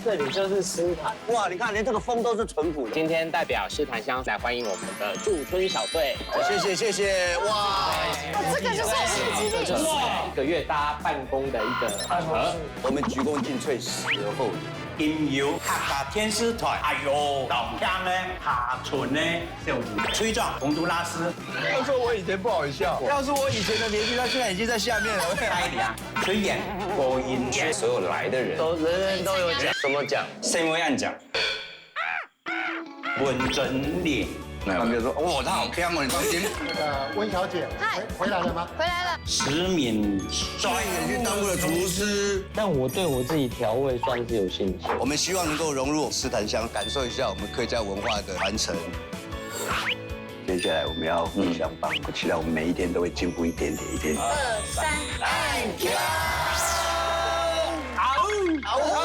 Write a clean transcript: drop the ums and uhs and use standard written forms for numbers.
这里就是诗坛。哇，你看连这个风都是淳朴的。今天代表诗坛乡来欢迎我们的驻村小队。谢谢，哇！这个就是我们的基地。这是1个月大家办公的一个场合。我们鞠躬尽瘁，死而后已。因有客家天师团，哎呦，老乡呢，下村呢，吹壮洪都拉斯。要说我以前不好笑，要是我以前的年纪，他现在已经在下面了。开梁水演播音圈，所有来的人人都有奖，什么奖？新闻案奖，文真脸。他们就说：“哇，他好香哦，你放心。”那个温小姐，回来了吗？回来了。石敏专业去当过了厨师，但我对我自己调味算是有信心。我们希望能够融入诗坛乡，感受一下我们客家文化的传承。接下来我们要互相帮助，期待我们每一天都会进步一点点，1、2、3，按脚，好。